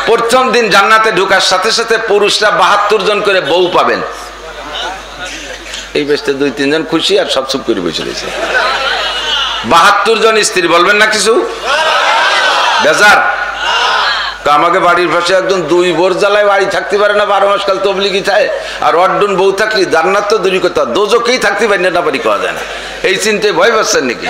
প্রথম দিন জান্নাতে ঢোকার সাথে সাথে পুরুষরা ৭২ জন করে বউ পাবেন। এই বেশতে ২-৩ জন খুশি আর সব চুপ করে বসে রয়েছে। ৭২ জন স্ত্রী, বলবেন না কিছু? বেজার? আমাকে বাড়ির পাশে একজন ২ বোর জ্বালায় বাড়ি থাকতে পারে না, ১২ মাস কাল তবলিগি থাকে, আর অর্ডন বউ থাকলে জান্নাত তো দূরই করতে, দোজকেই থাকতে পারি না, পারি করা যায় না। এই চিন্তায় ভয় পাচ্ছেন নাকি?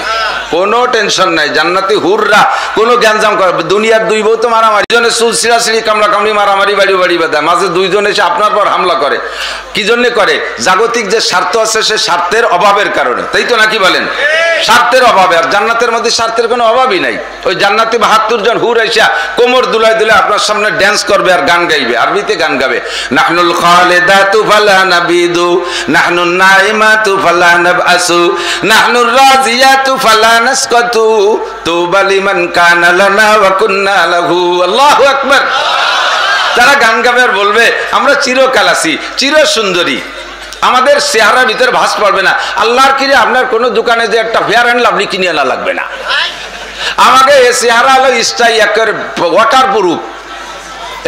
কোনো টেনশন নাই, জান্নাতি হুররা কোনো গ্যাঞ্জাম করে। দুনিয়ার ২ বউ তো মারামারি, জনে চুল ছিঁড়াছিঁড়ি কামড়া কামড়ি মারামারি বাড়ি বাড়ি বাঁধায়, মাঝে ২ জন এসে আপনার পর হামলা করে। কি জন্য করে? জাগতিক যে স্বার্থ আছে সে স্বার্থের অভাবের কারণে, তাই তো নাকি বলেন? স্বার্থের অভাবে। আর জান্নাতের মধ্যে স্বার্থের কোনো অভাবই নাই। ওই জান্নাতি ৭২ জন হুর আইসা কোমর দুলাই দিলে আপনার সামনে ড্যান্স করবে আর গান গাইবে, আরবিতে গান গাবে। নাহনুল খালিদাতু ফালা নাবিদু, নাহনুন নাইমাতু ফালা নাবআসু, নাহনুর রাজিয়াতু ফালা নাসকাতু, তুবা লিমান কানা লানা ওয়া কুন্না লাহু। আল্লাহু আকবার। তারা গান গাবে আর বলবে আমরা চিরকাল আছি, চির সুন্দরী, আমাদের চেহারার ভিতরে ভাঁজ পড়বে না। আল্লাহর কিরে আপনার কোন দোকানে যে একটা ফেয়ার অ্যান্ড লাভলি কিনে আনা লাগবে না। আমাকে এ চেহারা হলো স্টাই একের ওয়াটার প্রুফ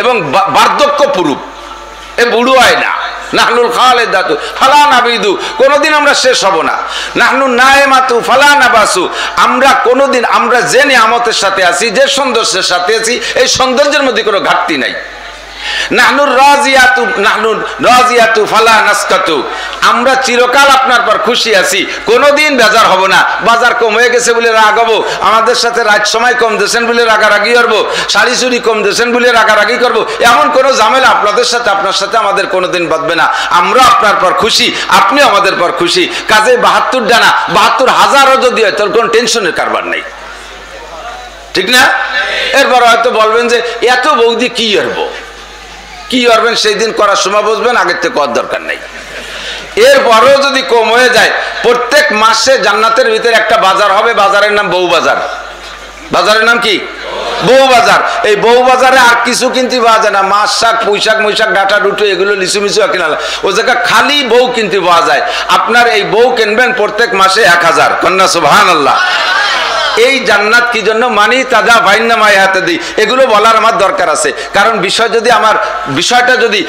এবং বার্ধক্য প্রুফ, এ বুড়ো হয় না। নাহনুল খালিদাতু ফালা নাবিদু, কোনদিন আমরা শেষ হব না। নাহনুন নাইমাতু ফালা নাবাসু, আমরা কোনদিন, আমরা যে নিয়ামতের সাথে আছি, যে সৌন্দর্যের সাথে আছি, এই সৌন্দর্যের মধ্যে কোনো ঘাটতি নাই। নাহনুর রাজিয়াতু, নাহনুন রাজিয়াতু ফালা নাসকাতু, আমরা চিরকাল আপনার পর খুশি আছি, কোনোদিন বেজার হব না। বাজার কম হয়ে গেছে বলে রাগ হবো, আমাদের সাথে রাত সময় কম দিয়েছেন বলে রাগারাগি করবো, শাড়ি চুরি কম দিয়েছেন বলে রাগারাগি করবো, এমন কোনো ঝামেলা আপনাদের সাথে আপনার সাথে আমাদের কোনোদিন বাঁধবে না। আমরা আপনার পর খুশি, আপনি আমাদের পর খুশি। কাজে ৭২ ডানা ৭২,০০০ও যদি হয় তার কোনো টেনশনের কারবার নেই, ঠিক না? এরপর হয়তো বলবেন যে এত বৌদি কি করবো, কি করবেন সেই দিন করার সময় বুঝবেন, আগের থেকে করার দরকার নেই। এরপরেও যদি কম হয়ে যায়, প্রত্যেক মাসে জান্নাতের ভিতরে একটা বাজার হবে, বাজারের নাম বউ বাজার। বাজারের নাম কি? বউ বাজার। এই বউ বাজারে আর কিছু কিনতে পাওয়া যায় না, মাছ শাক পুঁইশাক মুইশাক ডাটা ডুটো এগুলো লিচু মিচু কিনা, ও জায়গায় খালি বউ কিনতে পাওয়া যায়। আপনার এই বউ কিনবেন প্রত্যেক মাসে ১,০০০। কন্যা সুবহানাল্লাহ। এই জান্নাত কি জন্য মানি তাজা ভাইন্না মাই হাতে দিই, এগুলো বলার আমার দরকার আছে। কারণ বিষয়টা যদি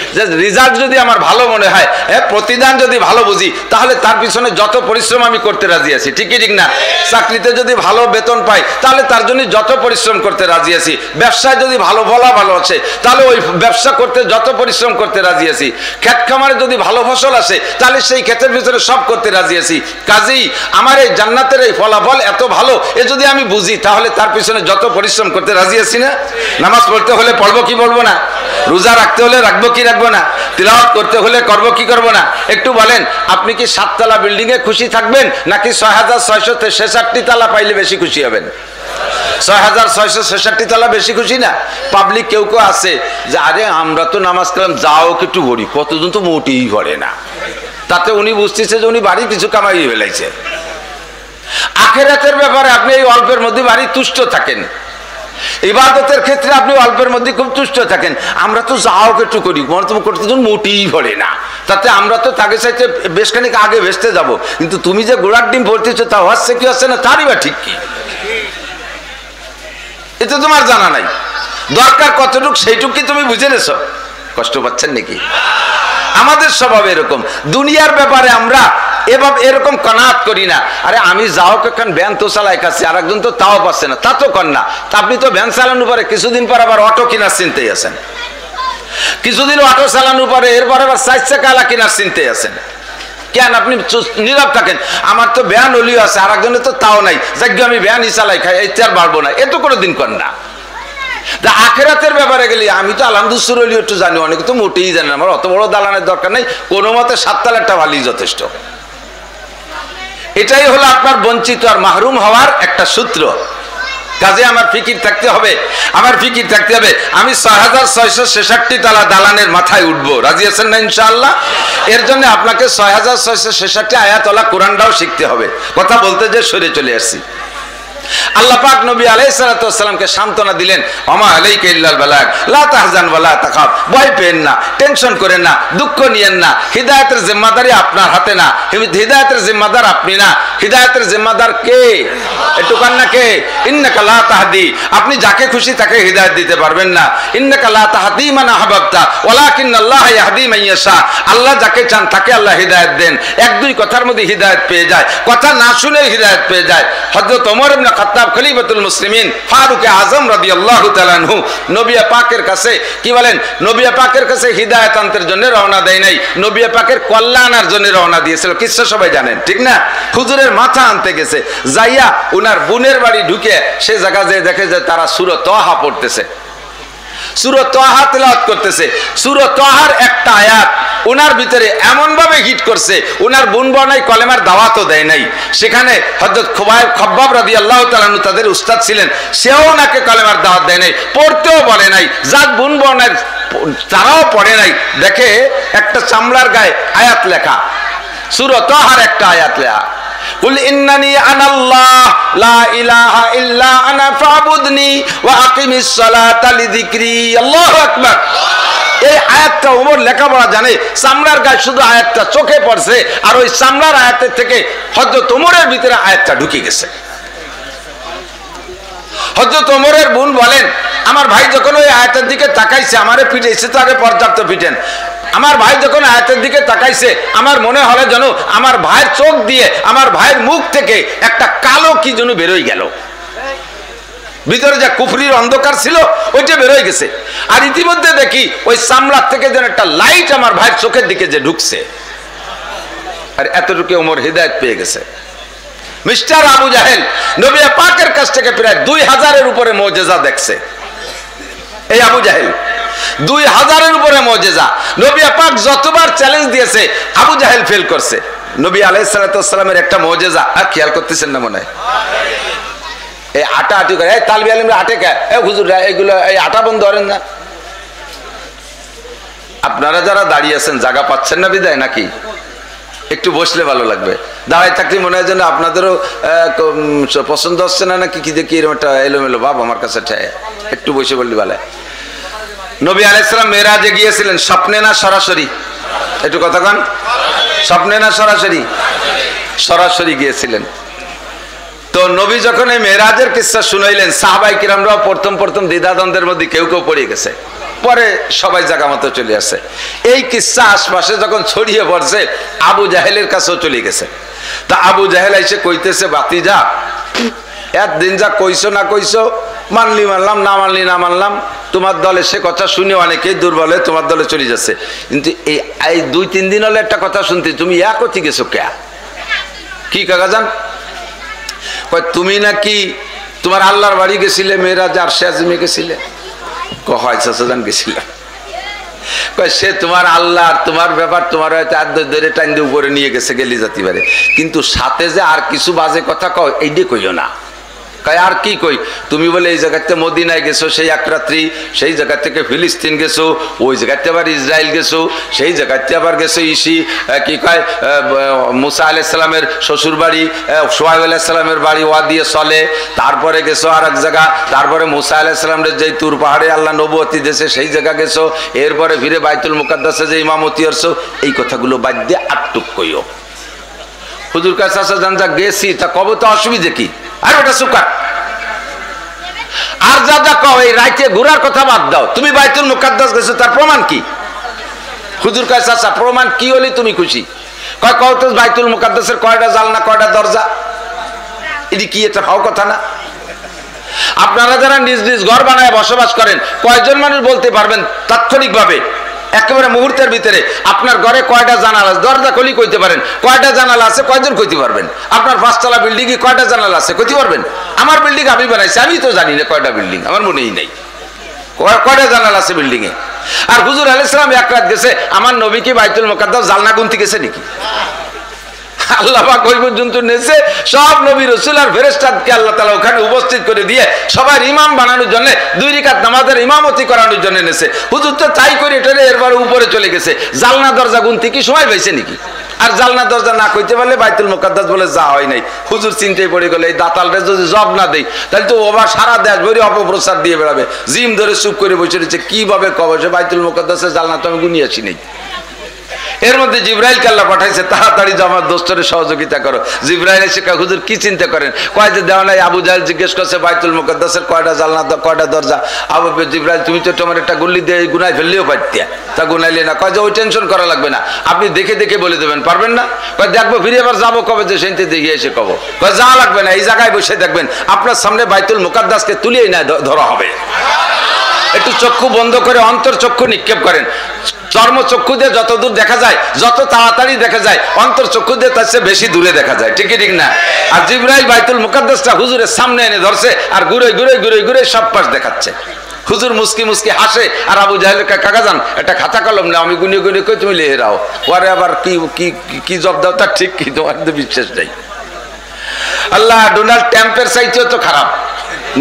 রেজাল্ট যদি আমার ভালো মনে হয়, প্রতিদান যদি ভালো বুঝি, তাহলে তার পিছনে যত পরিশ্রম আমি করতে রাজি আছি, ঠিক কি ঠিক না? চাকরিতে যদি ভালো বেতন পাই, তাহলে তার জন্য যত পরিশ্রম করতে রাজি আছি। ব্যবসায় যদি ভালো ভালো আছে, তাহলে ওই ব্যবসা করতে যত পরিশ্রম করতে রাজি আছি। ক্ষেত খামারে যদি ভালো ফসল আসে, তাহলে সেই ক্ষেতের ভিতরে সব করতে রাজি আছি। কাজেই আমার এই জান্নাতের এই ফলাফল এত ভালো, যদি আমি বুঝি, তাহলে তার পিছনে যত পরিশ্রম করতে রাজি আছি না? নামাজ পড়তে হলে পড়বো কি বলবো না? রোজা রাখতে হলে রাখবো কি রাখবো না? তিলাওয়াত করতে হলে করবো কি করবো না? একটু বলেন, আপনি কি 7 তলা বিল্ডিং এ খুশি থাকবেন, নাকি ৬,৬৬৬ তলা পাইলে বেশি খুশি হবেন? ৬,৬৬৬ তলা বেশি খুশি না? পাবলিক কেউ কেউ আছে যে আরে আমরা তো নামাজ কালাম যাও একটু ভরি, কতজন তো মোটেই ভরে না। তাতে উনি বুঝতেছে যে উনি বাড়ি কিছু কামাই ফেলাইছে। আখিরাতের ব্যাপারে আপনি এই অল্পের মধ্যে বাড়ি তুষ্ট থাকেন, ইবাদতের ক্ষেত্রে আপনি অল্পের মধ্যে খুব তুষ্ট থাকেন। আমরা তো যাও একটু করি, করতে মোটেই ভরে না, তাতে আমরা তো তাকে চাইতে বেশ খানিক আগে ভেসতে যাব। কিন্তু তুমি যে গোড়ার ডিম ভরতেছো তা হচ্ছে কি হচ্ছে না তারই বা ঠিক কি, এটা তোমার জানা নাই। দরকার কতটুক সেইটুক কি তুমি বুঝে নেছো? কষ্ট পাচ্ছেন নাকি? আমাদের স্বভাব এরকম। দুনিয়ার ব্যাপারে আমরা এরকম কনাত করি না। আরে আমি যাও কখন ভ্যান তো চালাই কাছে, আর একজন তো তাও পাচ্ছে না, তা তো কর না। তা আপনি তো ভ্যান চালানোর পরে কিছুদিন পর আবার অটো কেনার চিন্তায় আছেন, কিছুদিন অটো চালানোর পরে এরপর আবার 4 চাকা কেনার চিন্তায় আছেন। কেন আপনি নীরব থাকেন? আমার তো ভ্যান হলিও আছে, আর একজনের তো তাও নাই, যাকে আমি ভ্যানই চালাই খাই, এই আর বাড়বো না, এ তো কোনো দিন কর না। আখেরাতের ব্যাপারে গেলে আমি তো আলহামদুলিল্লাহ একটু জানি, অনেকে তো মোটেই জানেন। আমার অত বড় দালানের দরকার নেই, কোনো মতে 7 তলাটা ভালোই যথেষ্ট। এটাই হলো আপনার বঞ্চিত আর মাহরুম হওয়ার একটা সূত্র। কাজে আমার ফিকির থাকতে হবে, আমি ৬,৬৬৬ তলা দালানের মাথায় উঠবো। রাজি আছেন না ইনশাআল্লাহ? এর জন্য আপনাকে ৬,৬৬৬ আয়াতওয়ালা কোরআনটাও শিখতে হবে। কথা বলতে যে সরে চলে আসছি। আল্লাহ পাক নবী আলাইহিস সালাতু ওয়াস সালামকে সান্তনা দিলেন, ওমা আলাইকা ইল্লাল বালাগ লা তাহজান ওয়া লা তাখাফ, ভয় পেন না, টেনশন করেন না, দুঃখ নিয়েন না, হিদায়াতের জিম্মাদারি আপনার হাতে না, হিদায়াতের জিম্মাদার আপনি না, হিদায়াতের জিম্মাদার কে? একটু কান না কে? ইন্নাকা লা তাহদি, আপনি যাকে খুশি তাকে হিদায়াত দিতে পারবেন না। ইন্নাকা লা তাহদি মান আহবাবতা ওয়ালাকিন্নাল্লাহ ইয়াহদি মান ইয়াশা, আল্লাহ যাকে চান তাকে আল্লাহ হিদায়াত দেন। এক দুই কথার মধ্যে হিদায়াত পেয়ে যায়, কথা না শুনে হিদায়াত পেয়ে যায়। হযরত ওমর ইবনে খাত্তাব খলিফাতুল মুসলিমিন ফারুক আযম রাদিয়াল্লাহু তাআলা আনহু নবী পাকের কাছে কি বলেন? নবী পাকের কাছে হিদায়াত আনতে জন্য রওনা দেয় নাই, নবী পাকের কল্যাণের জন্য রওনা দিয়েছিল। কিচ্ছা সবাই জানেন, ঠিক না? হুজুরের মাথা আনতে গেছে, যাইয়া উনার বোনের বাড়ি ঢুকে সে জায়গা যে দেখে যে তারা সূরা তাহা পড়তেছে, সূরা তাহা তেলাওয়াত করতেছে। সূরা তাহার একটা আয়াত উনার ভিতরে এমন ভাবে হিট করছে, উনার বোন বনাই কলেমার দাওয়াতও দেয় নাই। সেখানে হযরত খব্বাব রাদিয়াল্লাহু তাআলা আনহু তাদের উস্তাদ ছিলেন, সেও ওনাকে কলেমার দাওয়াত দেয় নাই, পড়তেও বলে নাই। যার বোন বনাই তারাও পড়ে নাই, দেখে একটা চামড়ার গায়ে আয়াত লেখা, সূরা তাহার একটা আয়াত লেখা, কুল ইন্নানি আনাল্লাহ লা ইলাহা ইল্লা আনা ফাবুদনি ওয়া আকিমিস সালাতা লিযিকরি। আল্লাহু আকবার। এই আয়াতটা ওমর লেখাপড়া জানে, চামড়ার গায়ে শুধু আয়াতটা চোখে পড়ছে, আর ওই চামড়ার আয়াতের থেকে হযরত ওমরের ভিতরে আয়াতটা ঢুকে গেছে। হযরত ওমরের বোন বলেন, আমার ভাই যখন ওই আয়াতের দিকে তাকাইছে, আমারে পিটাইছে, তো আগে পর্যাপ্ত পিটেন। আমার ভাই যখন আয়াতের দিকে তাকাইছে, আমার মনে হলো যেন আমার ভাইয়ের চোখ দিয়ে, আমার ভাইয়ের মুখ থেকে একটা কালো কি যেন বেরোয় গেল, ভিতরে যে কুফরির অন্ধকার ছিল ওইটা বেরোয় গেছে। আর ইতিমধ্যে দেখি ওই চামড়ার থেকে যেন একটা লাইট আমার ভাইয়ের চোখের দিকে যে ঢুকছে, আর এতটুকু ওমর হিদায়াত পেয়ে গেছে। মিস্টার আবু জাহেল নবী পাকের কাছ থেকে প্রায় 2000-এর উপরে মুজিজা দেখছে। এই আবু জাহেল 2000-এর উপরে মুজিজা, নবী পাক যতবার চ্যালেঞ্জ দিয়েছে আবু জাহেল ফেল করছে। নবী আলাইহিস সালাতু ওয়াস সালামের একটা মুজিজা আর খেয়াল করতেছেন না মনে হয়? এই আটা আটি করে, এই তালবি আলিমরা আটে খায়, এই হুজুর এইগুলো এই আটা বন্ধ করেন না। আপনারা যারা দাঁড়িয়ে আছেন জায়গা পাচ্ছেন না বিদায় নাকি? একটু বসলে ভালো লাগবে, দাঁড়ায় থাকলে মনে হয় যেন আপনাদেরও পছন্দ হচ্ছে না নাকি, কি দেখি এরকম একটা এলোমেলো ভাব আমার কাছে ঠায়। একটু বসে বললি ভালো। নবী আলাইহিস সালাম মেরাজে গিয়েছিলেন, স্বপ্নে না সরাসরি? একটু কথা কন, স্বপ্নে না সরাসরি? সরাসরি গিয়েছিলেন। তো নবী যখন এই মেরাজের কিসসা শুনাইলেন, সাহাবাই কিরামরাও প্রথম দ্বিধাদ্বন্দ্বের মধ্যে কেউ কেউ পড়ে গেছে, পরে সবাই জায়গা মতো চলে আসছে। এই কিসসা আশপাশে যখন ছড়িয়ে পড়ছে, আবু জাহেলের কাছেও চলে গেছে। তা আবু জাহেল এসে কইতেছে, বাতিজা একদিন যা কইছো না কইছো, মানলি মানলাম, না মানলি না মানলাম, তোমার দলে সে কথা শুনে অনেকেই দুর্বল হয়ে তোমার দলে চলে যাচ্ছে, কিন্তু এই 2-3 দিন হলে একটা কথা শুনতে তুমি একতি গেছো কে? কি কাকা জান? তুমি নাকি তোমার আল্লাহর বাড়ি গেছিলে, মেয়েরাজ আর শেয়াজিমে গেছিলে? হয় চাচাজান গেছিলাম। সে তোমার আল্লাহ, তোমার ব্যাপার, তোমার হয়তো ধরে টাইম দিয়ে উপরে নিয়ে গেছে, গেলি যেতে পারে, কিন্তু সাথে যে আর কিছু বাজে কথা কও এইটা কইও না। কয় আর কি কই? তুমি বলে এই জায়গাতে মদিনায় গেছো সেই এক রাত্রি, সেই জায়গা থেকে ফিলিস্তিন গেছো, ওই জায়গাতে আবার ইসরায়েল গেছো, সেই জায়গাতে আবার গেছো কি কয় মুসা আলাইহিস সালামের শ্বশুর বাড়ি, সোহাইব আলাইহিস সালামের বাড়ি ওয়া দিয়ে চলে, তারপরে গেছো আর এক জায়গা, তারপরে মুসা আলাইহিস সালামের যে তুর পাহাড়ে আল্লাহ নবুয়তি দিয়েছে সেই জায়গা গেছো, এরপরে ফিরে বাইতুল মুকাদ্দাসে যে ইমামতি করছো। এই কথাগুলো বাদ দিয়ে আটটুক কইও। হুজুর কাছে জান যা গেছি তা কবে, তো অসুবিধে কি? আর ওটা সুকার আর যা যা কও, এই রাইতে ঘোরার কথা বাদ দাও। তুমি বাইতুল মুকাদ্দাস গেছো, তার প্রমাণ কি? হুজুর কাছে আসা প্রমাণ কি হলে তুমি খুশি? কয় কও তো বাইতুল মুকাদ্দাসের কয়টা জালনা, কয়টা দরজা? এটি কি এটা হওয়া কথা না? আপনারা যারা নিজ নিজ ঘর বানায় বসবাস করেন, কয়জন মানুষ বলতে পারবেন তাৎক্ষণিকভাবে একেবারে মুহূর্তের ভিতরে আপনার ঘরে কয়টা জানালা, দরজা খুলি কইতে পারেন? কয়টা জানালা আছে কয়জন কইতে পারবেন? আপনার 5তলা বিল্ডিং এ কয়টা জানালা আছে কইতে পারবেন? আমার বিল্ডিং আমি বানাইছি, আমি তো জানি না কয়টা বিল্ডিং, আমার মনেই নাই কয়টা জানালা আছে বিল্ডিং এ। আর হুজুর আলাইহিস সালাম এক রাত গেছে, আমার নবী কি বাইতুল মুকাদ্দাস জালনা গুনতে গেছে নাকি? আল্লাহ পাক ওই পর্যন্ত নেছে, সব নবী রাসূল আর ফেরেশতাকে আল্লাহ তাআলা ওখানে উপস্থিত করে দিয়ে সবার ইমাম বানানোর জন্য 2 রাকাত নামাজের ইমামতি করানোর জন্য নেছে। হুজুর তো তাই করে এটারে এরবার উপরে চলে গেছে। জালনা দরজা গুনতে কি সময় পাইছে নাকি? আর জালনা দরজা না কইতে পারলে বাইতুল মুকাদ্দাস বলে যা হয় নাই। হুজুর চিন্তায় পড়ে গেল, এই দাতালরে যদি জব না দেই তাহলে তো ওবার সারা দেশ ভরে অপপ্রচার দিয়ে বেড়াবে। জিম ধরে চুপ করে বসে রয়েছে, কিভাবে কবে সে বাইতুল মুকাদ্দাসের জালনা তো আমি গুনিয়েছি নেই। এর মধ্যে জিব্রাইলকে আল্লাহ পাঠাইছে, তাড়াতাড়ি আমার দোস্তরে সহযোগিতা করো। জিব্রাইল এসে কয়, হুজুর কি চিন্তা করেন? কয় যে দেওয়া নাই। আবু জাহেল জিজ্ঞেস করছে বাইতুল মুকাদ্দাসের কয়টা জালনা, কয়টা দরজা? আবু জিব্রাইল, তুমি তো তোমার একটা গুল্লি দিয়ে গুনাই ফেললেও পারতিয়া, তা গুনাইলে না। কয় যে ওই টেনশন করা লাগবে না, আপনি দেখে দেখে বলে দেবেন। পারবেন না? কয় দেখবো, ফিরে আবার যাবো কবে? যে সেনতে দেখে এসে কব। কয় যা লাগবে না, এই জায়গায় বসে দেখবেন আপনার সামনে বাইতুল মুকাদ্দাসকে তুলিয়েই না ধরা হবে। একটু চক্ষু বন্ধ করে অন্তর চক্ষু নিক্ষেপ করেন। চর্ম চক্ষু দিয়ে যত দূর দেখা যায়, যত তাড়াতাড়ি দেখা যায়, অন্তর চক্ষু দিয়ে তার চেয়ে বেশি দূরে দেখা যায়। ঠিক ঠিক না? আর জিব্রাইল বাইতুল মুকাদ্দাসটা হুজুরের সামনে এনে ধরছে আর ঘুরে ঘুরে ঘুরে ঘুরে সব পাশ দেখাচ্ছে। হুজুর মুস্কি মুস্কি হাসে আর আবু জাহেল, কাকা যান একটা খাতা কলম না, আমি গুনিয়ে গুনিয়ে কই তুমি লিখে রাও। পরে আবার কি কি কি জব দাও তার ঠিক কি, তোমার তো বিশ্বাস নেই। আল্লাহ ডোনাল্ড ট্রাম্পের চাইতেও তো খারাপ,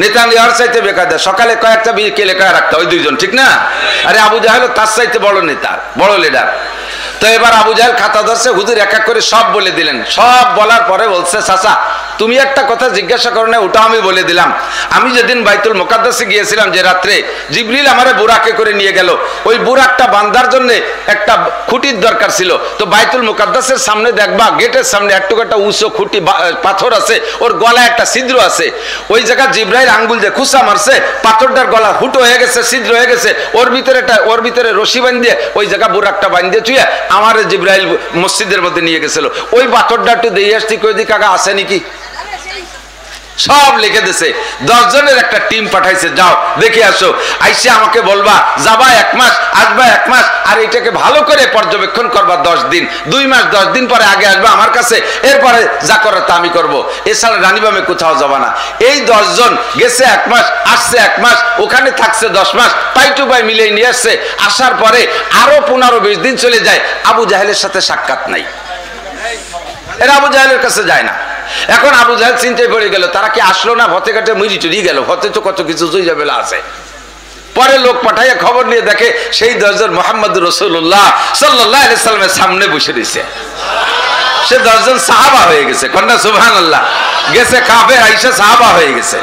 নেতানিয়াহুর চাইতে বেকায়দা। সকালে কয়েকটা বিকেলে কয়েক রাখতে, ওই দুইজন ঠিক না? আরে আবু জাহেল তার চাইতে বড় নেতা, বড় লিডার। তো এবার আবু জাহেল খাতা ধরছে, হুজুর এক এক করে সব বলে দিলেন। সব বলার পরে বলছে, চাচা তুমি একটা কথা জিজ্ঞাসা করো না, ওটা আমি বলে দিলাম। আমি যেদিন বাইতুল মুকাদ্দাসে গিয়েছিলাম, যে রাত্রে জিবরিল আমারে বুরাকে করে নিয়ে গেল, ওই বুরাকটা বান্ধার জন্য একটা খুঁটির দরকার ছিল। তো বাইতুল মুকাদ্দাসের সামনে দেখবা গেটের সামনে একটু একটা উঁচু খুঁটি পাথর আছে, ওর গলায় একটা ছিদ্র আছে। ওই জায়গা জিব্রাইল আঙ্গুল দিয়ে খুসা মারছে, পাথরটার গলা ফুটো হয়ে গেছে, ছিদ্র হয়ে গেছে। ওর ভিতরে রশি বাঁধিয়ে ওই জায়গা বুরাকটা বাঁধিয়ে চুয়ে আমার জিব্রাইল মসজিদের মধ্যে নিয়ে গেছিল। ওই পাথরটা একটু দিয়ে আসছি, কই দি কাকা আছে নাকি? সব লিখে দিছে। 10 জনের একটা টিম পাঠাইছে, যাও দেখে আসো। আইসে আমাকে বলবা, যাবা 1 মাস, আসবা 1 মাস, আর এটাকে ভালো করে পর্যবেক্ষণ করবা 10 দিন। 2 মাস 10 দিন পরে আগে আসবা আমার কাছে, এরপরে যা করার তা আমি করবো। এছাড়া রানীবামে কোথাও যাবা না। এই 10 জন গেছে 1 মাস, আসছে 1 মাস, ওখানে থাকছে 10 মাস, পাই টু পাই মিলিয়ে নিয়ে আসছে। আসার পরে আরো 15-20 দিন চলে যায়, আবু জাহেলের সাথে সাক্ষাৎ নাই। এরা আবু জাহেলের কাছে যায় না। এখন আবু জাহেল চিন্তায় পড়ে গেল, তারা কি আসলো না? ভতে কাটে মুড়ি টুরি গেল, ভতে তো কত কিছু জুইজাবেলা আছে। পরে লোক পাঠাইয়া খবর নিয়ে দেখে সেই 10 জন মুহাম্মদুর রাসূলুল্লাহ সাল্লাল্লাহু আলাইহি সাল্লামের সামনে বসে রয়েছে। সে 10 জন সাহাবা হয়ে গেছে। কন্যা সুবহানাল্লাহ, গেছে কাফের, আইসা সাহাবা হয়ে গেছে।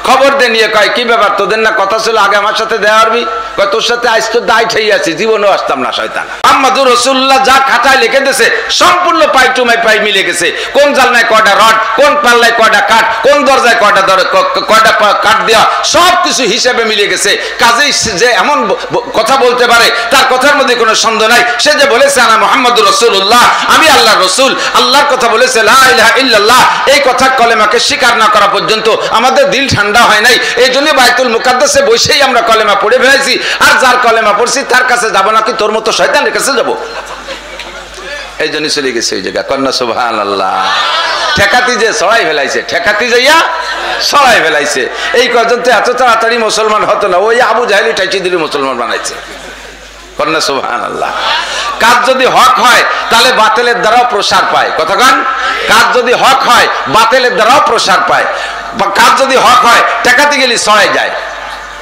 খবর দিয়ে নিয়ে কয়, কি ব্যাপার, তোদের না কথা ছিল আগে আমার সাথে দেখা করবি? কয় তোর সাথে আজ তো দায় ঠেই আছি, জীবনেও আসতাম না শয়তান। মুহাম্মদুর রাসূলুল্লাহ যা খাতায় লিখে দিয়েছে সম্পূর্ণ পাই টু পাই মিলে গেছে। কোন জালনায় কয়টা রড, কোন পাল্লায় কয়টা কাঠ, কোন দরজায় কয়টা কাঠ দেওয়া, সব কিছু হিসেবে মিলে গেছে। কাজেই যে এমন কথা বলতে পারে তার কথার মধ্যে কোনো সন্দেহ নাই। সে যে বলেছে আনা মুহাম্মদুর রাসূলুল্লাহ, আমি আল্লাহর রাসূল, আল্লাহর কথা বলেছে লা ইলাহা ইল্লাল্লাহ, এই কথা কলেমাকে স্বীকার না করা পর্যন্ত আমাদের দিল ঠান্ডা হয় নাই। এই জন্য বাইতুল মুকাদ্দাসে বসেই আমরা কলেমা পড়ে ফেলেছি। আর যার কলেমা পড়ছি তার কাছে যাবো নাকি তোর মতো শয়তানের কাছে যাবো? এই জন্য চলে গেছে ওই জায়গা। কন্যা সুবহানাল্লাহ। ঠেকাতি যে ছড়াই ফেলাইছে, ঠেকাতি যাইয়া ছড়াই ফেলাইছে। এই কজন তো এত তাড়াতাড়ি মুসলমান হতো না, ওই আবু জাহেলি ঠাইচি দিলে মুসলমান বানাইছে। কন্যা সুবহানাল্লাহ। কাজ যদি হক হয় তাহলে বাতিলের দ্বারাও প্রসার পায়। কতক্ষণ? কাজ যদি হক হয় বাতিলের দ্বারাও প্রসার পায়। কাজ যদি হক হয় ঠেকাতে গেলে ছড়াই যায়।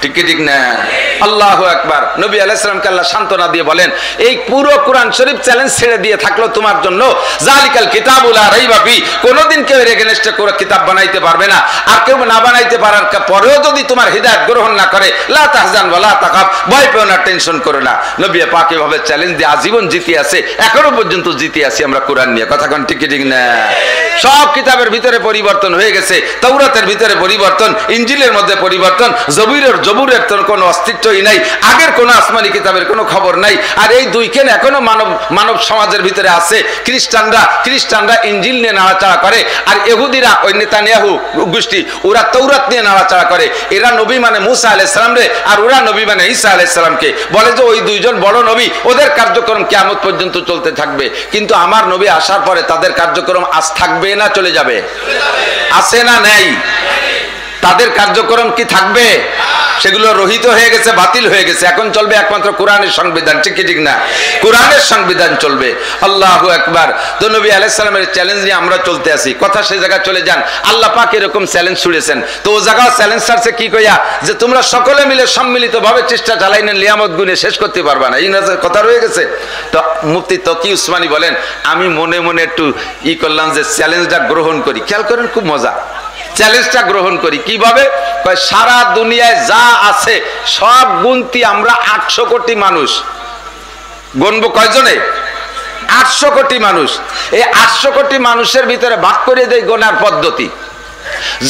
ঠিক ঠিক না? আল্লাহু আকবার। নবী আলাইহিস সালামকে আল্লাহ সান্ত্বনা দিয়ে বলেন, এই পুরো কোরআন শরীফ চ্যালেঞ্জ ছেড়ে দিয়ে থাকলো তোমার জন্য। জালিকাল কিতাবু লা রাইবা ফি, কোনদিন কেউ এর এগেইনস্টে করে কিতাব বানাইতে পারবে না। আর কেউ না বানাইতে পারার পরেও যদি তোমার হিদায়াত গ্রহণ না করে, লা তাহজান ওয়া লা তাখাফ, ভয় পেও না, টেনশন করো না। নবী পাক এভাবে চ্যালেঞ্জ দিয়ে আজীবন জিতে আছে, এখনো পর্যন্ত জিতে আছি আমরা কোরআন নিয়ে। কথা কোন ঠিক ঠিক না? সব কিতাবের ভিতরে পরিবর্তন হয়ে গেছে। তাওরাতের ভিতরে পরিবর্তন, ইনজিলের মধ্যে পরিবর্তন, জবুরের তোর কোনো অস্তিত্বই নাই, আগের কোনো আসমানি কিতাবের কোনো খবর নাই। আর এই দুইখান এখনো মানব সমাজের ভিতরে আছে। খ্রিস্টানরা ইনজিল নিয়ে নাড়াচাড়া করে, আর ইহুদিরা ওই নেতানিয়াহু গোষ্ঠী ওরা তাওরাত নিয়ে নাড়াচাড়া করে। এরা নবী মানে মুসা আলাইহিস সালাম রে, আর ওরা নবী মানে ঈসা আলাইহিস সালামকে। বলে যে ওই দুইজন বড় নবী, ওদের কার্যক্রম কিয়ামত পর্যন্ত চলতে থাকবে। কিন্তু আমার নবী আসার পরে তাদের কার্যক্রম আজ থাকবে না চলে যাবে? আছে না নেই? তাদের কার্যক্রম কি থাকবে? সেগুলো রহিত হয়ে গেছে, বাতিল হয়ে গেছে। এখন চলবে একমাত্র কোরআনের সংবিধান, ঠিক কি ঠিক না? কোরআনের সংবিধান চলবে। আল্লাহু আকবার। তো নবী আলাইহিস সালামের চ্যালেঞ্জ নিয়ে আমরা চলতে আসি। কথা সেই জায়গায় চলে যান, আল্লাহ পাক এরকম চ্যালেঞ্জ ছুড়েছেন। তো ও জায়গা চ্যালেঞ্জ ছাড়ছে কি কইয়া, যে তোমরা সকলে মিলে সম্মিলিতভাবে চেষ্টা চালাইলেন, নিয়ামত গুণে শেষ করতে পারবা না, এই কথা রয়ে গেছে। তো মুফতি তকি উসমানী বলেন, আমি মনে মনে একটু করলাম যে চ্যালেঞ্জটা গ্রহণ করি। খেয়াল করেন, খুব মজা। চ্যালেঞ্জটা গ্রহণ করি কিভাবে? সারা দুনিয়ায় যা আছে সব গুনতি আমরা 800 কোটি মানুষ। গণবো কয়জনে? 800 কোটি মানুষ। এই 800 কোটি মানুষের ভিতরে ভাগ করে দেয় গোনার পদ্ধতি।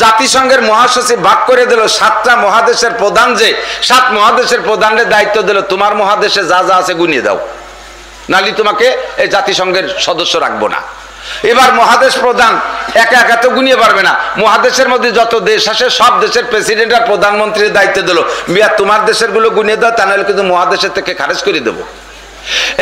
জাতিসংঘের মহাসচিব ভাগ করে দিল 7টা মহাদেশের প্রধান, যে 7 মহাদেশের প্রধানের দায়িত্ব দিল, তোমার মহাদেশে যা যা আছে গুনিয়ে দাও, নালি তোমাকে এই জাতিসংঘের সদস্য রাখবো না। এবার মহাদেশ প্রধান একা একা তো গুনিয়ে পারবে না, মহাদেশের মধ্যে যত দেশ আছে সব দেশের প্রেসিডেন্ট আর প্রধানমন্ত্রীর দায়িত্ব দিল, মিয়া তোমার দেশের গুলো গুনিয়ে দাও, তা নাহলে কিন্তু মহাদেশের থেকে খারেজ করে দেবো।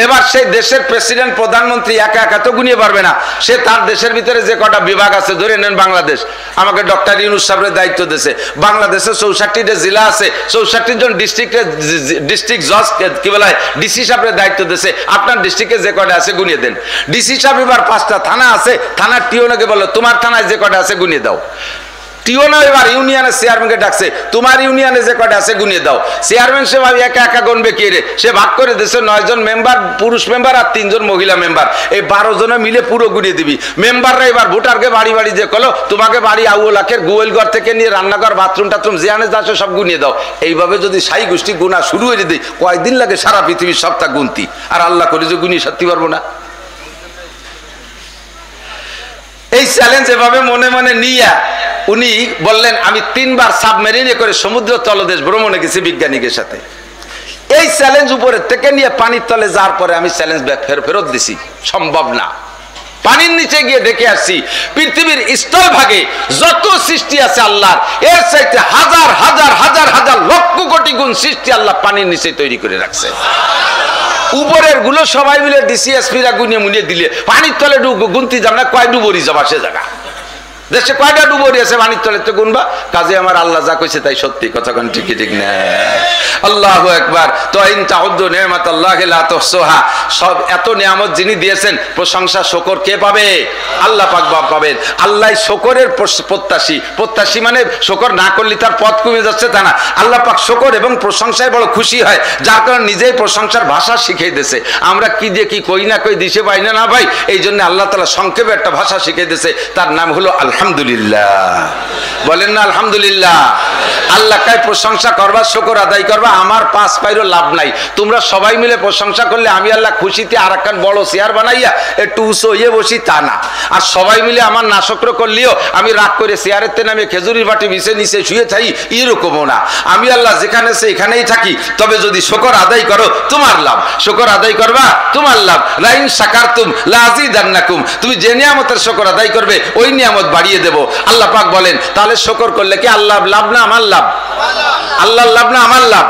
এবার সেই দেশের প্রেসিডেন্ট প্রধানমন্ত্রী একা একা তো গুনিয়ে পারবে না, সে তার দেশের ভিতরে যে কটা বিভাগ আছে, ধরে নেন বাংলাদেশ, আমাকে ডক্টর ইউনূস সাহেবের দায়িত্ব দিয়েছে, বাংলাদেশে 64টা জেলা আছে, 64 জন ডিস্ট্রিক্ট জজ কি বলা হয় ডিসি সাহেবের দায়িত্ব দিয়েছে, আপনার ডিস্ট্রিক্টে যে কটা আছে গুনিয়ে দেন। ডিসি সাহেব এবার 5টা থানা আছে, থানার টিওনকে বললো তোমার থানায় যে কটা আছে গুনিয়ে দাও। টিওনা এবার ইউনিয়নের চেয়ারম্যানকে ডাকছে, তোমার ইউনিয়নে যে কটা আছে গুনিয়ে দাও। চেয়ারম্যান সে ভাবি একা একা গণবে কে রে, সে ভাগ করে দিয়েছে 9 জন মেম্বার পুরুষ মেম্বার আর 3 জন মহিলা মেম্বার, এই 12 জনে মিলে পুরো গুনিয়ে দিবি। মেম্বাররা এবার ভোটারকে বাড়ি বাড়ি যে কলো তোমাকে বাড়ি আউলাখের গোয়েলঘর থেকে নিয়ে রান্নাঘর বাথরুম টাথরুম যেখানে যাচ্ছে সব গুনিয়ে দাও। এইভাবে যদি সাই গোষ্ঠী গুণা শুরু হয়ে দিই, কয়দিন লাগে সারা পৃথিবীর সপ্তাহ গুনতি, আর আল্লাহ করে যে গুনিয়ে সারতে পারবো না। এই চ্যালেঞ্জ এভাবে মনে মনে নিয়ে উনি বললেন, আমি 3 বার সাবমেরিনে করে সমুদ্র তলদেশ ভ্রমণে গেছি বিজ্ঞানীদের সাথে। এই চ্যালেঞ্জ উপরের থেকে নিয়ে পানির তলে যাওয়ার পরে আমি চ্যালেঞ্জ ফেরত দিছি, সম্ভব না। পানির নিচে গিয়ে দেখে আসছি পৃথিবীর স্থলভাগে যত সৃষ্টি আছে আল্লাহর, এর চাইতে হাজার হাজার হাজার হাজার লক্ষ কোটি গুণ সৃষ্টি আল্লাহ পানির নিচে তৈরি করে রাখছে। উপরের গুলো সবাই মিলে ডিসিএসপিরা গুনিয়ে মুনিয়ে দিলে পানির তলে গুনতি যাব না, কয় ডুবরি যাবা সে জায়গা। দেশে কয়টা ডুবরি আছে পানির তলে তো গুনবা। কাজে আমার আল্লাহ যা কইছে তাই সত্যি, কথা কোন ঠিক ঠিক না। আল্লাহু আকবার। তো ইন তাউদ্দু নি'মাতাল্লাহি লা তুহসুহা, সব এত নিয়ামত যিনি দিয়েছেন, প্রশংসা শুকর কে পাবে? আল্লাহ পাক পাবেন। আল্লাহ শুকরের প্রত্যাশী মানে শুকর না করলে তার পথ কমে যাচ্ছে তা না, আল্লাহ পাক শুকর এবং প্রশংসায় বড় খুশি হয়, যার কারণে নিজেই প্রশংসার ভাষা শিখিয়ে দিয়েছে। আমরা কি দিয়ে কি কই না কই দিশে পাই না ভাই, এই জন্য আল্লাহ তাআলা সংক্ষেপে একটা ভাষা শিখিয়ে দিয়েছে, তার নাম হলো আলহামদুলিল্লাহ। বলেন না আলহামদুলিল্লাহ। আল্লাহ কাই প্রশংসা করবা, শুকর আদায় করবা, আমার 5 পাইরও লাভ নাই। তোমরা সবাই মিলে প্রশংসা করলে আমি আল্লাহ খুশিতে আর একখান বড় চেয়ার বানাইয়া একটু উঁচু হয়ে বসি তা না, আর সবাই মিলে আমার নাশক্র করলেও আমি রাগ করে চেয়ারের তে নামে খেজুরির বাটি নিচে নিচে শুয়ে থাকি, এরকমও না। আমি আল্লাহ যেখানে আছে এখানেই থাকি, তবে যদি শুকর আদায় করো তোমার লাভ, শুকর আদায় করবা তোমার লাভ। লাইন শাকারতুম লাযিদান্নাকুম, তুমি যে নিয়ামতের শুকর আদায় করবে ওই নিয়ামত বাড়িয়ে দেব। আল্লাহ পাক বলেন, তাহলে শুকর করলে কি আল্লাহ লাভ না আমার লাভ? আল্লাহর লাভ না আমার লাভ?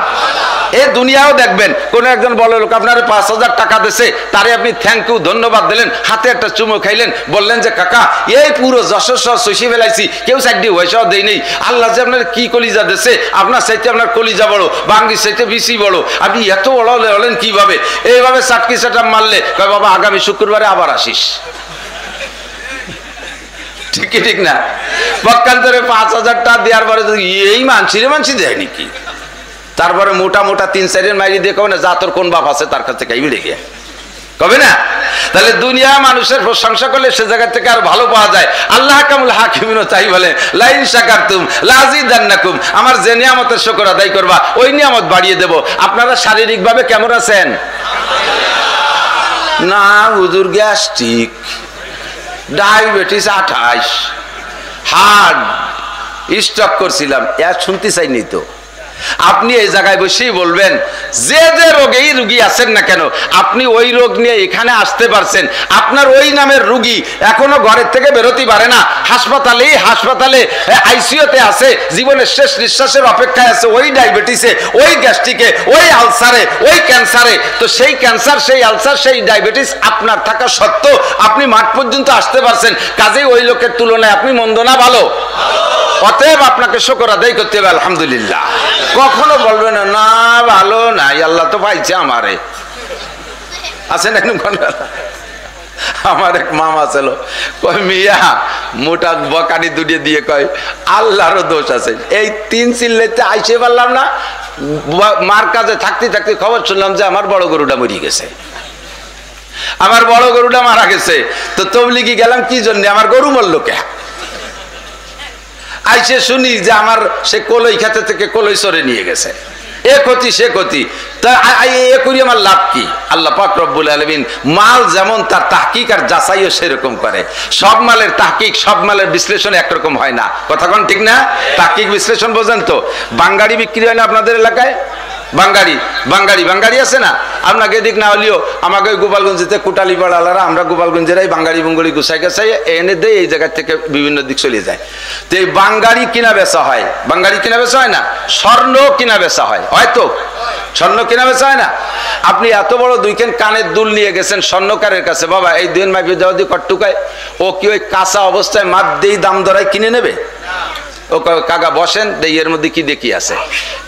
এই দুনিয়াও দেখবেন কোন একজন বড় লোক আপনার 5,000 টাকা দিয়েছে, তারে আপনি থ্যাংক ইউ ধন্যবাদ দিলেন, হাতে একটা চুমো খাইলেন, বললেন যে কাকা এই পুরো যশোর শহর চষি ফেলাইছি, কেউ সাইডি পয়সাও দেয় নেই, আল্লাহ যে আপনার কি কলিজা দিয়েছে, আপনার চাইতে আপনার কলিজা বড়, বাঙ্গির চাইতে বেশি বড়, আপনি এত বড় হলেন কিভাবে? এইভাবে চাটকি চাটা মারলে কয় বাবা আগামী শুক্রবারে আবার আসিস। ঠিক ঠিক না? পক্ষান্তরে 5,000 টাকা দেওয়ার পরে এই মানসি দেয় নাকি? তারপরে মোটা মোটা 3-4 মাইরি দিয়ে কবে না যা তোর কোন বাপ আছে তার কাছে কাই লেগে কবে না? তাহলে দুনিয়া মানুষের প্রশংসা করলে সে জায়গা থেকে আর ভালো পাওয়া যায়। আল্লাহ কামুল হাকিমিনও তাই বলে, লাইন শাকারতুম লাযিদান্নাকুম, আমার যে নিয়ামতের শুকর আদায় করবা ওই নিয়ামত বাড়িয়ে দেব। আপনারা শারীরিকভাবে কেমন আছেন? না হুজুর গ্যাস্ট্রিক, ডায়াবেটিস 28, হার্ট স্ট্রোক করছিলাম, এর শুনতে চাইনি তো। আপনি এই জায়গায় বসেই বলবেন যে যে রোগেই রুগী আছেন না কেন, আপনি ওই রোগ নিয়ে এখানে আসতে পারছেন, আপনার ওই নামের রুগী এখনো ঘরের থেকে বেরোতে পারে না, হাসপাতালে আইসিইউতে আছে, জীবনের শেষ নিঃশ্বাসের অপেক্ষায় আছে, ওই ডায়াবেটিসে, ওই গ্যাস্ট্রিকে, ওই আলসারে, ওই ক্যান্সারে। তো সেই ক্যান্সার, সেই আলসার, সেই ডায়াবেটিস আপনার থাকা সত্ত্বেও আপনি মাঠ পর্যন্ত আসতে পারছেন, কাজেই ওই লোকের তুলনায় আপনি মন্দ না ভালো? অতএব আপনাকে শুকর আদায় করতে হবে আলহামদুলিল্লাহ। কখনো বলবেন না ভালো নাই, আল্লাহ তো পাইছে আমারে। আছে না? আমার এক মামা ছিল, কয় মিয়া মোটা বকানি দুটিয়ে দিয়ে কয় আল্লাহরও দোষ আছে। এই 3 চিল্লাইতে আইসে পারলাম না, মার কাছে থাকতে থাকতে খবর শুনলাম যে আমার বড় গরুটা মরে গেছে, আমার বড় গরুটা মারা গেছে। তো তবলিগি গেলাম কি জন্য, আমার গরু মরল কে? আইসে শুনি যে আমার সে কলই খেতে থেকে কলই সরে নিয়ে গেছে, এ ক্ষতি সে ক্ষতি। তা এ করি আমার লাভ কি? আল্লাহ পাক রব্বুল আলামিন মাল যেমন তার তাহকিক আর যাচাইও সেরকম করে। সব মালের তাহকিক, সব মালের বিশ্লেষণ একরকম হয় না। কথা কোন ঠিক না? তাহকিক বিশ্লেষণ বোঝেন তো? বাঙ্গাড়ি বিক্রি হয় না আপনাদের এলাকায়? বাঙ্গাড়ি বাঙ্গাড়ি বাঙ্গাড়ি আছে না? আপনাকে এদিক না হলেও আমাকে গোপালগঞ্জেতে কুটালি পাড়ালারা, আমরা গোপালগঞ্জেরাই বাঙ্গাড়ি বুঙ্গাড়ি গুছাই গেছাই এনে দেয়, এই জায়গা থেকে বিভিন্ন দিক চলে যায়। তো এই বাঙ্গাড়ি কিনা বেচা হয়, বাঙ্গাড়ি কিনা বেচা হয় না, স্বর্ণ কিনা বেচা হয়, হয়তো স্বর্ণ কিনা বেচা হয় না? আপনি এত বড় 2 খান কানের দুল নিয়ে গেছেন স্বর্ণকারের কাছে, বাবা এই 2 মাইপে দেওয়া দিয়ে কট্টুকায়, ও কি ওই কাঁচা অবস্থায় মাপ দিয়েই দাম ধরায় কিনে নেবে? ও কাকা বসেন দেই, এর মধ্যে কি দেখি আছে?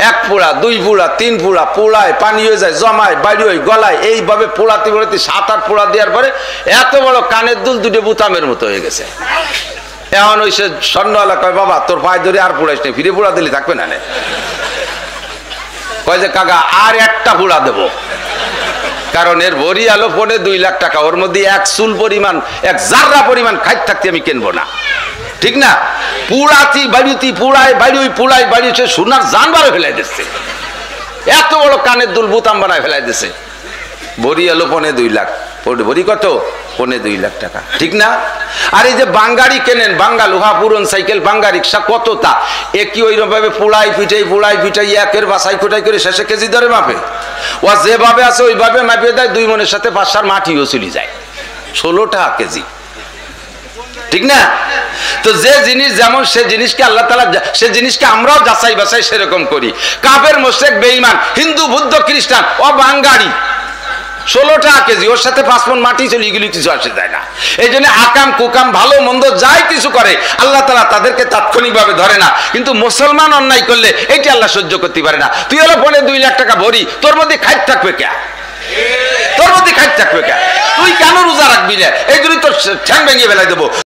1 পুড়া 2 পুড়া 3 পুড়া, পোড়ায় পানি হয়ে যায়, জমায় বাড়ি হয়ে গলায়, এইভাবে পোড়াতে পোড়াতে 7-8 পোড়া দেওয়ার পরে এত বড় কানের দুল 2 বুতামের মতো হয়ে গেছে। এখন ওই সে স্বর্ণওয়ালা কয় বাবা তোর পায়ে ধরে আর পোড়াইস না, ফিরে পোড়া দিলে থাকবে না। কয় যে কাকা আর 1টা পুড়া দেবো, কারণ এর ভরি আলো 2.5 লাখ টাকা, ওর মধ্যে 1 চুল পরিমাণ 1 জাররা পরিমাণ খাইত থাকতে আমি কিনবো না, ঠিক না? পুড়াতি বাড়িতে পুড়ায় বাড়ি, ওই পুড়াই বাড়ি হচ্ছে সোনার জানবারও ফেলাই দিচ্ছে, এত বড় কানের দুল বুতাম বানায় ফেলাই দিচ্ছে। ভরি আলো 2.5 লাখ, ভরি কত? 2.5 লাখ টাকা, ঠিক না? আর এই যে বাঙ্গাড়ি কেনেন, বাঙ্গা লোহা পুরন সাইকেল বাঙ্গা রিক্সা কত, তা এ কি ওইরকম ভাবে পুড়াই পিটাই একের বাসাই কোটাই করে শেষে কেজি ধরে মাপে? ও যেভাবে আছে ওইভাবে মাপিয়ে দেয়, 2 মনের সাথে 5-7 মাটিও চলে যায়, 16 টাকা কেজি, ঠিক না? তো যে জিনিস যেমন সে জিনিসকে আল্লাহ তাআলা, সে জিনিসকে আমরাও যাচাই বাছাই সেরকম করি। কাফের মুশরিক বেঈমান হিন্দু বৌদ্ধ খ্রিস্টান ও বাঙ্গাড়ি 16 টাকা কেজি, ওর সাথে 5 মণ মাটি চলে এগুলি কিছু আসে যায় না। এই জন্য আকাম কুকাম ভালো মন্দ যাই কিছু করে আল্লাহ তাআলা তাদেরকে তাৎক্ষণিকভাবে ধরে না, কিন্তু মুসলমান অন্যায় করলে এটি আল্লাহ সহ্য করতে পারে না। তুই হলো 2.5 লাখ টাকা ভরি, তোর মধ্যে খাইত থাকবে কে? তোর মধ্যে খাইত থাকবে কে? তুই কেন রোজা রাখবি না? এই জন্যই তোর ঠ্যাং ভেঙে ফেলাই দেবো।